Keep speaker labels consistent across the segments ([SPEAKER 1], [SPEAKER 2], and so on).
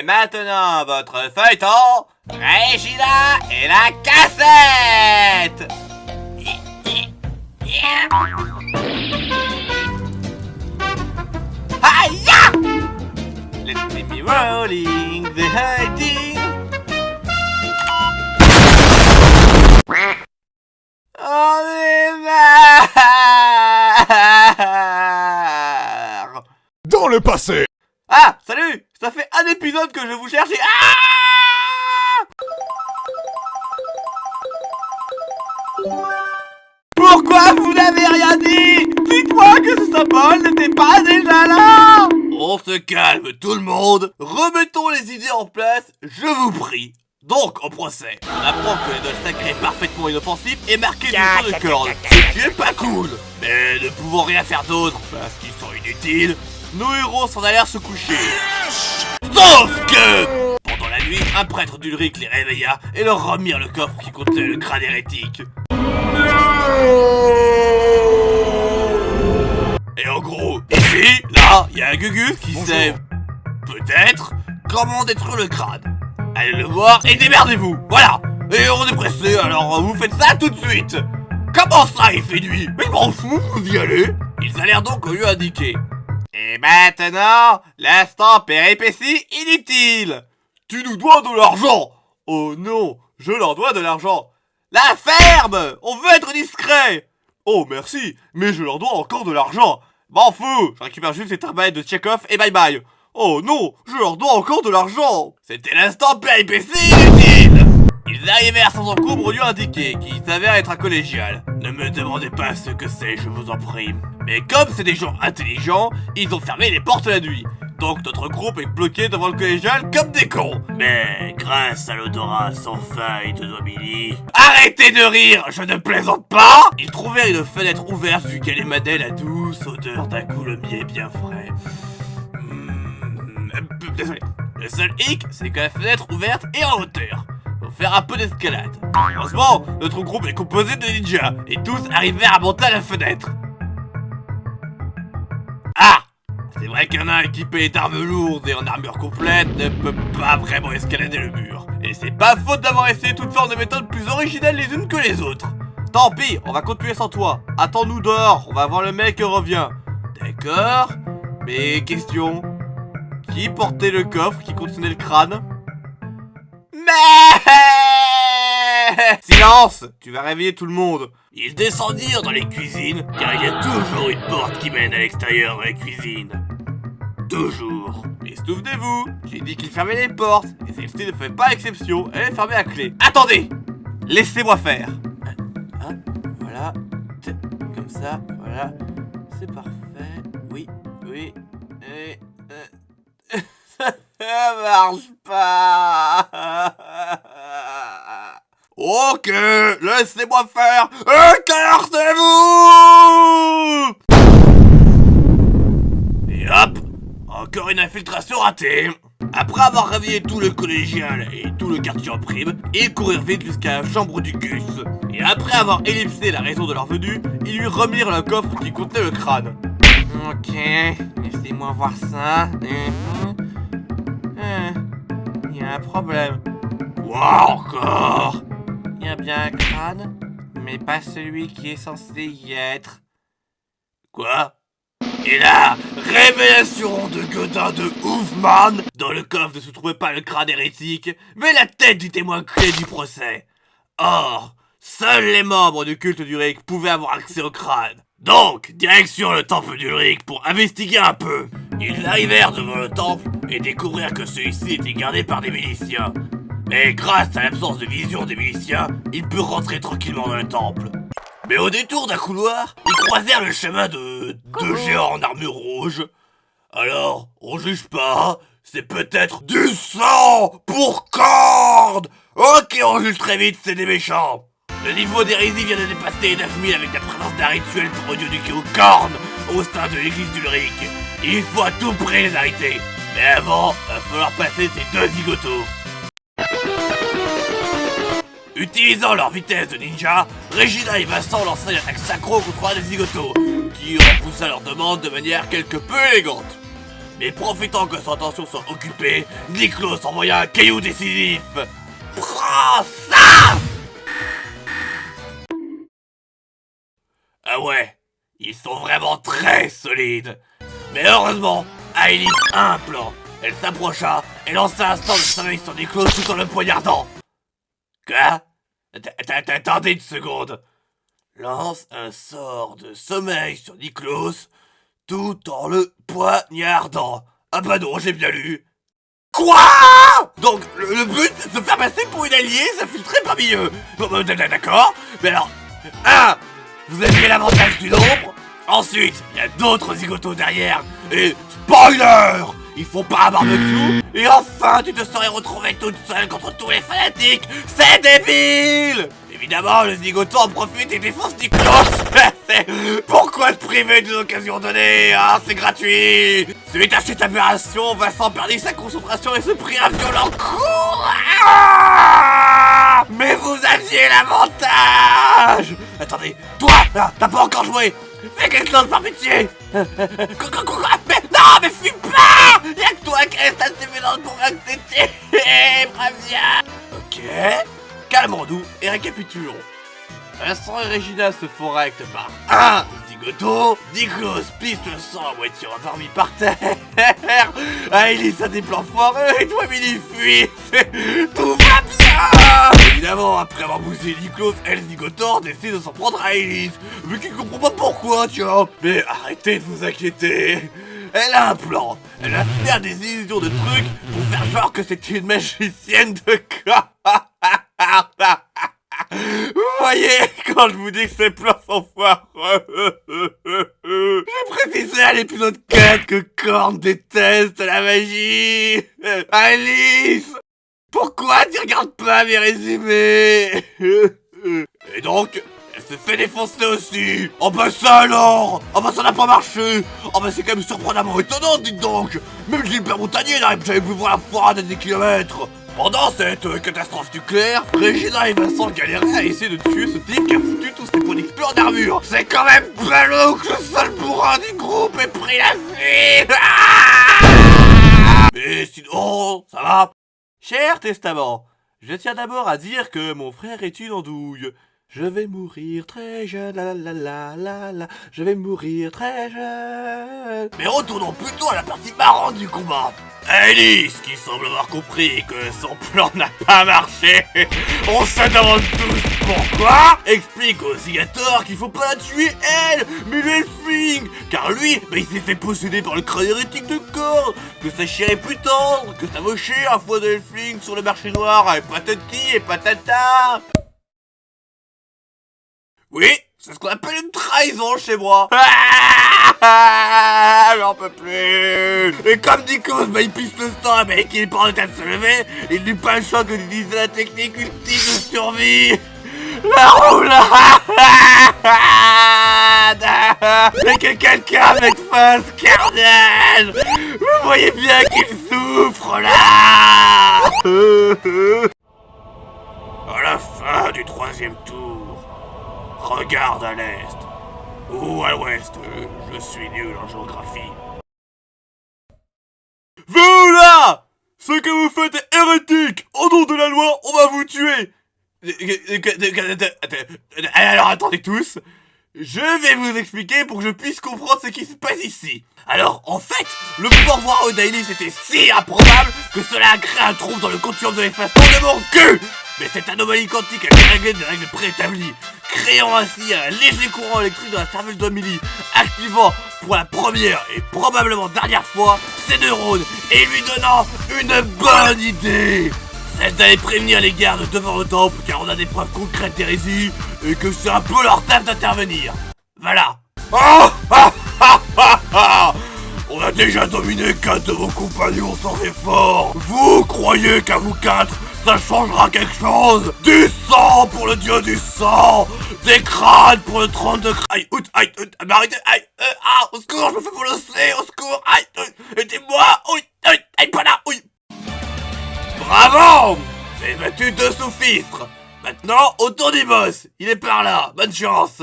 [SPEAKER 1] Et maintenant, votre feuilleton, Regina et la cassette. Aïe! Let's see me rolling the hiding. On est marre.
[SPEAKER 2] Dans le passé.
[SPEAKER 1] Ah, salut! Ça fait un épisode que je vous cherche et... Ah! Pourquoi vous n'avez rien dit? Dites-moi que ce symbole n'était pas déjà là! On se calme tout le monde, remettons les idées en place, je vous prie. Donc, au procès, on apprend que les doigts sacrés parfaitement inoffensifs est marqué du sang de corde, ce qui est pas cool. Mais ne pouvant rien faire d'autre, parce qu'ils sont inutiles, nos héros s'en allèrent se coucher. Sauf que, pendant la nuit, un prêtre d'Ulrich les réveilla et leur remirent le coffre qui contenait le crâne hérétique. Et en gros, ici, là, il y a un Gugus qui sait, peut-être, comment détruire le crâne. Allez le voir et démerdez-vous, voilà. Et on est pressé, alors vous faites ça tout de suite. Comment ça, il fait nuit? Mais je m'en fous, vous y allez. Ils allèrent donc au lieu indiqué. Et maintenant, l'instant péripétie inutile. Tu nous dois de l'argent. Oh non, je leur dois de l'argent. La ferme! On veut être discret. Oh merci, mais je leur dois encore de l'argent. M'en fous, je récupère juste les termites de Tchekhov et bye bye. Oh non, je leur dois encore de l'argent. C'était l'instant péripétie inutile. Ils arrivèrent sans encombre au lieu indiqué, qui s'avère être un collégial. Ne me demandez pas ce que c'est, je vous en prie. Mais comme c'est des gens intelligents, ils ont fermé les portes la nuit. Donc notre groupe est bloqué devant le collégial comme des cons. Mais grâce à l'odorat sans faille de Domini... Arrêtez de rire, je ne plaisante pas. Ils trouvèrent une fenêtre ouverte duquel émanait la douce odeur d'un coulommiers bien frais. Désolé. Le seul hic, c'est que la fenêtre ouverte est en hauteur. Faut faire un peu d'escalade. Heureusement, notre groupe est composé de ninjas, et tous arrivèrent à monter à la fenêtre. Ah! C'est vrai qu'un nain équipé d'armes lourdes et en armure complète ne peut pas vraiment escalader le mur. Et c'est pas faute d'avoir essayé toutes sortes de méthodes plus originales les unes que les autres. Tant pis, on va continuer sans toi. Attends-nous dehors, on va voir le mec qui revient. D'accord? Mais question... Qui portait le coffre qui contenait le crâne? Mais silence! Tu vas réveiller tout le monde. Ils descendirent dans les cuisines, car il y a toujours une porte qui mène à l'extérieur de la cuisine. Toujours. Mais souvenez-vous, j'ai dit qu'ils fermaient les portes, et celle-ci ne fait pas exception, elle est fermée à clé. Attendez! Laissez-moi faire. Hein? Voilà. Comme ça, voilà. C'est parfait. Oui, oui. Et... Ça marche pas. Ok, laissez-moi faire. Écartez-vous. Et hop, encore une infiltration ratée. Après avoir réveillé tout le collégial et tout le quartier en prime, ils coururent vite jusqu'à la chambre du Gus. Et après avoir ellipsé la raison de leur venue, ils lui remirent le coffre qui contenait le crâne. Ok, laissez-moi voir ça. Il y a un problème. Quoi encore? Il y a bien un crâne, mais pas celui qui est censé y être. Quoi? Et là, révélation de Godin de Hoofman! Dans le coffre ne se trouvait pas le crâne hérétique, mais la tête du témoin clé du procès. Or, seuls les membres du culte d'Ulrich pouvaient avoir accès au crâne. Donc, direction le temple d'Ulrich pour investiguer un peu. Ils arrivèrent devant le temple et découvrirent que celui-ci était gardé par des miliciens. Mais grâce à l'absence de vision des miliciens, ils purent rentrer tranquillement dans le temple. Mais au détour d'un couloir, ils croisèrent le chemin de deux géants en armure rouge. Alors, on juge pas, c'est peut-être du sang pour Corne. Ok, on juge très vite, c'est des méchants. Le niveau d'hérésie vient de dépasser les 9000 avec la présence d'un rituel pour dieu du Kyo Korn au sein de l'église d'Ulrich. Il faut à tout prix les arrêter. Mais avant, va falloir passer ces deux zigotos. Utilisant leur vitesse de ninja, Regina et Vincent lancèrent une attaque synchro contre un des zigotos, qui repoussa leur demande de manière quelque peu élégante. Mais profitant que son attention soit occupée, Niklos envoya un caillou décisif. Prends ça! Ah ouais, ils sont vraiment très solides. Mais heureusement, Ailey a un plan. Elle s'approcha et lança un sort de sommeil sur Niklos tout en le poignardant. Quoi? Attendez une seconde. Lance un sort de sommeil sur Niklos tout en le poignardant. Ah bah non, j'ai bien lu. Quoi? Donc, le but, c'est de se faire passer pour une alliée, s'infiltrer parmi eux. D'accord, mais alors, vous aviez l'avantage du nombre. Ensuite, il y a d'autres zigotos derrière. Et, spoiler, ils font pas un barbecue. Et enfin, tu te serais retrouvé toute seule contre tous les fanatiques. C'est débile. Évidemment, le zigoto en profite et défonce Niklos. Pourquoi te priver d'une occasion donnée? Ah, c'est gratuit. Suite à cette aberration, Vincent perdit sa concentration et se prit un violent coup. Mais vous aviez l'avantage. Attendez, toi, là, t'as pas encore joué. Fais quelque chose par pitié. Mais non, mais fuis pas. Y'a que toi qui reste assez violente pour m'accepter. Bravia. Ok. Calmons-nous et récapitulons. Vincent et Regina se font recte par 1 zigoto, Niklos pisse le sang à moitié endormi par terre, Ailey a des plans foireux et toi Milly fuit. Tout va bien. Évidemment, après avoir bousillé Niklos, elle zigoto décide de s'en prendre à Ailey, mais qui comprend pas pourquoi, tiens. Mais arrêtez de vous inquiéter. Elle a un plan. Elle va faire des illusions de trucs pour faire genre que c'est une magicienne de corps. Vous voyez, quand je vous dis que ces plans sont foireux, j'ai précisé à l'épisode 4 que Korn déteste la magie. Alice, pourquoi tu regardes pas mes résumés? Et donc, elle se fait défoncer aussi. Oh bah ça alors. Oh bah ça n'a pas marché. Oh bah c'est quand même surprenamment étonnant, dites donc. Même Gilbert Montagnier n'arrive jamais pu voir la foire à des kilomètres. Pendant cette catastrophe nucléaire, Regina et Vincent galéraient à essayer de tuer ce type qui a foutu tous ses points d'XP en armure. C'est quand même ballot que le seul bourrin du groupe ait pris la fuite. Mais sinon, ça va. Cher testament, je tiens d'abord à dire que mon frère est une andouille. Je vais mourir très jeune, la la la la la, je vais mourir très jeune. Mais retournons plutôt à la partie marrante du combat. Alice, qui semble avoir compris que son plan n'a pas marché. On se demande tous pourquoi. Explique au Zigator qu'il faut pas la tuer elle, mais l'Elfling. Car lui, il s'est fait posséder par le crâne hérétique de Korn. Que sa chair est plus tendre, que ça vaut cher un foie d'Elfling sur le marché noir, et patati et patata. Oui, c'est ce qu'on appelle une trahison chez moi. J'en peux plus. Et comme Nikos, il pisse le sang, mais qu'il est pas en état de se lever, il n'eut pas le choix que d'utiliser la technique ultime de survie. La roulade. Et que quelqu'un mette fin à ce carnage. Vous voyez bien qu'il souffre là. À la fin du 3e tour, regarde à l'est, ou à l'ouest, je suis nul en géographie. Vous là! Ce que vous faites est hérétique! Au nom de la loi, on va vous tuer! Alors attendez tous, je vais vous expliquer pour que je puisse comprendre ce qui se passe ici. Alors, en fait, le pouvoir d'Ailey était si improbable que cela a créé un trouble dans le continuum de l'effacement de mon cul! Mais cette anomalie quantique a réglé des règles préétablies, créant ainsi un léger courant électrique dans la cervelle d'Amélie, activant pour la première et probablement dernière fois ses neurones et lui donnant une bonne idée, celle d'aller prévenir les gardes devant le temple car on a des preuves concrètes d'hérésie et que c'est un peu leur taf d'intervenir. Voilà. On a déjà dominé 4 de vos compagnons sans effort. Vous croyez qu'à vous 4, ça changera quelque chose? Du sang pour le dieu du sang, des crânes pour le trône de crâne. Mais arrêtez, au secours, je me fais bolosser, au secours, aidez-moi, pas là, Bravo! J'ai battu 2 sous-fifres. Maintenant, au tour du boss. Il est par là, bonne chance.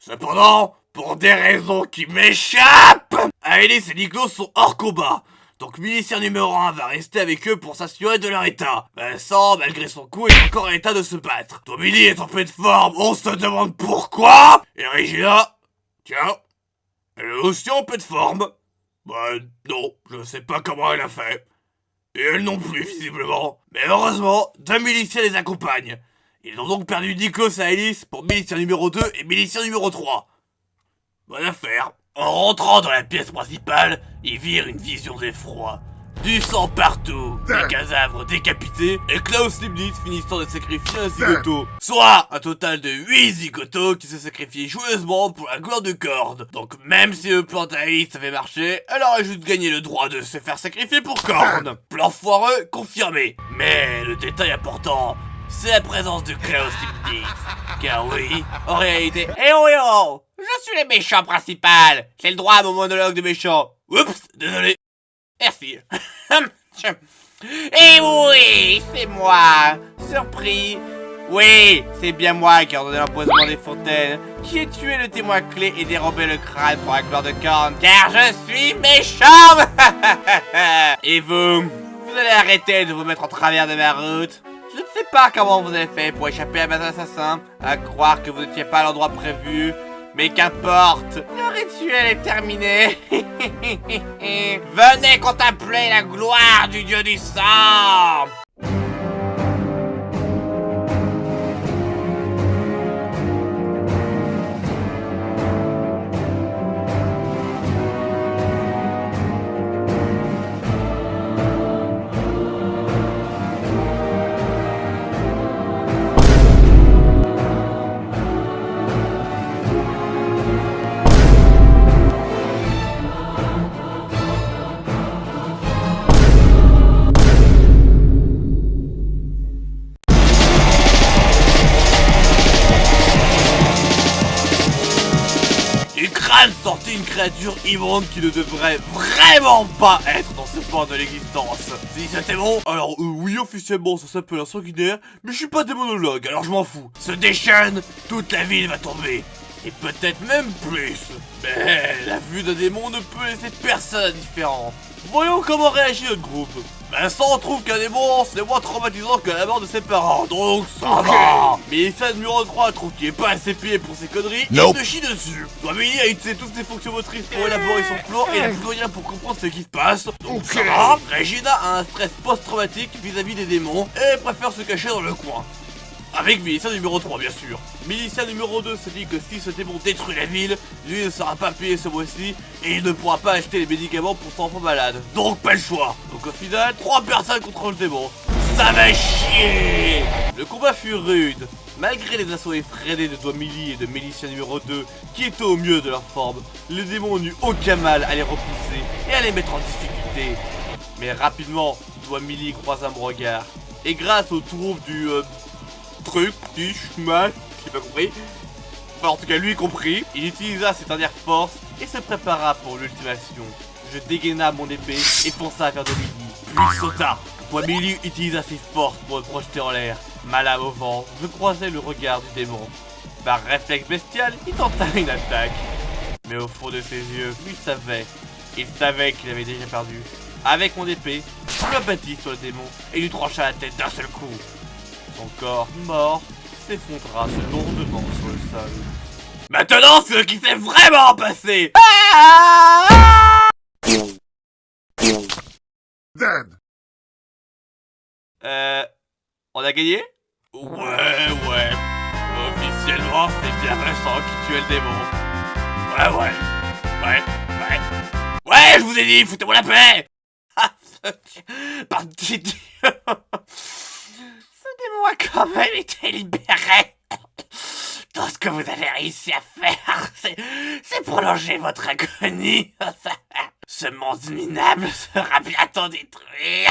[SPEAKER 1] Cependant, Pour des raisons qui m'échappent, Aélis et Niklos sont hors combat. Donc milicien numéro 1 va rester avec eux pour s'assurer de leur état. Vincent, malgré son coup, est encore en état de se battre. Tomili est en pleine forme, on se demande pourquoi. Et Regina, tiens, elle est aussi en pleine forme. Non, je sais pas comment elle a fait. Et elle non plus, visiblement. Mais heureusement, 2 miliciens les accompagnent. Ils ont donc perdu Niklos et Aélis pour milicien numéro 2 et milicien numéro 3. Bonne affaire. En rentrant dans la pièce principale, ils virent une vision d'effroi. Du sang partout, des cadavres décapités, et Klaus Leibniz finissant de sacrifier un zigoto. Soit un total de 8 zigotos qui se sacrifient joyeusement pour la gloire de Kord. Donc même si le plan d'Aélis avait marché, elle aurait juste gagné le droit de se faire sacrifier pour Kord. Plan foireux confirmé. Mais le détail important, c'est la présence de Klaus Leibniz. Car oui, en réalité... Eh oh, je suis le méchant principal. J'ai le droit à mon monologue de méchant. Oups, désolé. Merci. Et oui, c'est moi. Surpris. Oui, c'est bien moi qui ai ordonné l'empoisonnement des fontaines, qui ai tué le témoin clé et dérobé le crâne pour la gloire de Kord, car je suis méchant. Et vous allez arrêter de vous mettre en travers de ma route. Je ne sais pas comment vous avez fait pour échapper à mes assassins, à croire que vous n'étiez pas à l'endroit prévu. Mais qu'importe, le rituel est terminé. Venez contempler la gloire du dieu du sang. Sortait une créature immonde qui ne devrait vraiment pas être dans ce point de l'existence. Si c'était bon, alors oui, officiellement ça s'appelle un sanguinaire, mais je suis pas démonologue, alors je m'en fous. Se déchaîne, toute la ville va tomber. Et peut-être même plus. Mais la vue d'un démon ne peut laisser personne indifférent. Voyons comment réagit notre groupe. Vincent trouve qu'un démon c'est moins traumatisant que la mort de ses parents, donc ça va. Mais Issa numéro 3 trouve qu'il est pas assez payé pour ses conneries et il se chie dessus. Doimili a utilisé toutes ses fonctions motrices pour élaborer son plan et n'a plus rien pour comprendre ce qui se passe, donc ça va. Regina a un stress post-traumatique vis-à-vis des démons et préfère se cacher dans le coin. Avec milicien numéro 3 bien sûr. Milicien numéro 2 se dit que si ce démon détruit la ville, lui ne sera pas payé ce mois-ci et il ne pourra pas acheter les médicaments pour son enfant malade. Donc pas le choix. Donc au final, 3 personnes contre le démon. Ça va chier. Le combat fut rude. Malgré les assauts effrénés de Doimili et de milicien numéro 2 qui étaient au mieux de leur forme, le démon n'eut aucun mal à les repousser et à les mettre en difficulté. Mais rapidement, Doimili croisa mon regard. Et grâce au trouble du... truc, mal, j'ai pas compris. Enfin, en tout cas, lui compris. Il utilisa ses dernières forces et se prépara pour l'ultimation. Je dégaina mon épée et fonça vers Doimili. Puis il sauta. Doimili utilisa ses forces pour me projeter en l'air. Ma lame au vent, je croisai le regard du démon. Par réflexe bestial, il tenta une attaque. Mais au fond de ses yeux, il savait qu'il avait déjà perdu. Avec mon épée, je l'abattis sur le démon et lui trancha la tête d'un seul coup. Son corps mort s'effondra lourdement sur le sol. Maintenant, ce qui s'est vraiment passé.
[SPEAKER 2] Dead.
[SPEAKER 1] On a gagné? Ouais. Officiellement, c'est bien Vincent qui tuait le démon. Ouais, je vous ai dit, foutez-moi la paix. Parti Dieu. Ce démon a quand même été libéré. Tout ce que vous avez réussi à faire, c'est prolonger votre agonie. Ce monde minable sera bientôt détruit.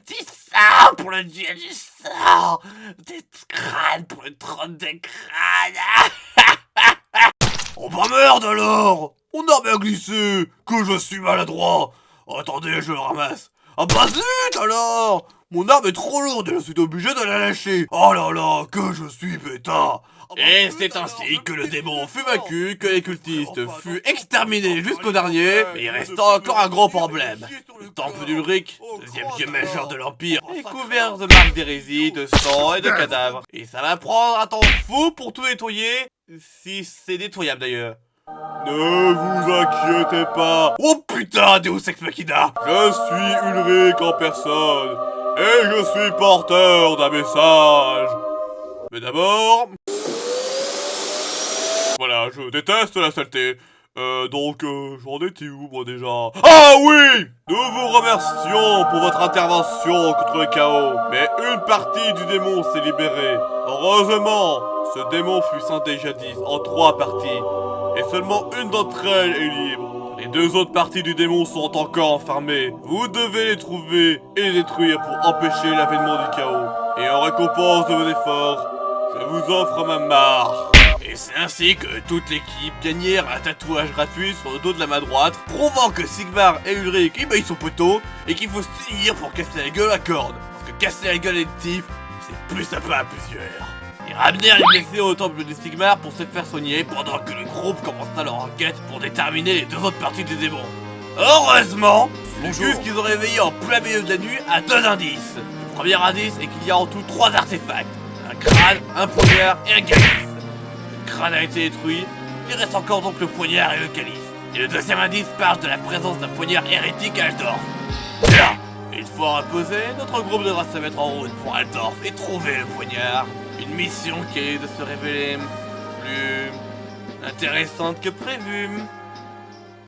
[SPEAKER 1] Du sang pour le dieu du sang. Des crânes pour le trône des crânes. Oh bah merde alors. On a bien glissé. Que je suis maladroit. Attendez, je le ramasse. Ah bah zut alors. Mon arme est trop lourde et je suis obligé de la lâcher. Oh là là, que je suis bêta. Et c'est ainsi que le démon fut vaincu, que les cultistes furent exterminés jusqu'au dernier, mais il reste encore un gros problème. Le temple d'Ulrich, deuxième dieu majeur de l'Empire, est couvert de marques d'hérésie, de sang et de cadavres. Et ça va prendre un temps fou pour tout nettoyer, si c'est nettoyable d'ailleurs. Ne vous inquiétez pas. Oh putain, Deus Ex Machina. Je suis Ulrich en personne, et je suis porteur d'un message. Mais d'abord... Voilà, je déteste la saleté. Donc, j'en étais où, moi, déjà? Ah oui! Nous vous remercions pour votre intervention contre le chaos. Mais une partie du démon s'est libérée. Heureusement, ce démon fut scindé jadis en 3 parties. Et seulement une d'entre elles est libre. Les 2 autres parties du démon sont encore enfermées. Vous devez les trouver et les détruire pour empêcher l'avènement du chaos. Et en récompense de vos efforts, je vous offre ma marque. Et c'est ainsi que toute l'équipe gagnèrent un tatouage gratuit sur le dos de la main droite, prouvant que Sigmar et Ulrich, ils sont poteaux, et qu'il faut se tenir pour casser la gueule à corde. Parce que casser la gueule à une type, c'est plus sympa à plusieurs. Ils ramenèrent les blessés au temple de Sigmar pour se faire soigner, pendant que le groupe commença leur enquête pour déterminer les 2 autres parties des démons. Heureusement, le juge qu'ils ont réveillé en plein milieu de la nuit a 2 indices. Le premier indice est qu'il y a en tout 3 artefacts. Un crâne, un poignard et un calice. Le crâne a été détruit, il reste encore donc le poignard et le calice. Et le deuxième indice parle de la présence d'un poignard hérétique à Altdorf. Là, une fois reposé, notre groupe devra se mettre en route pour Altdorf et trouver le poignard. Une mission qui est de se révéler plus intéressante que prévu.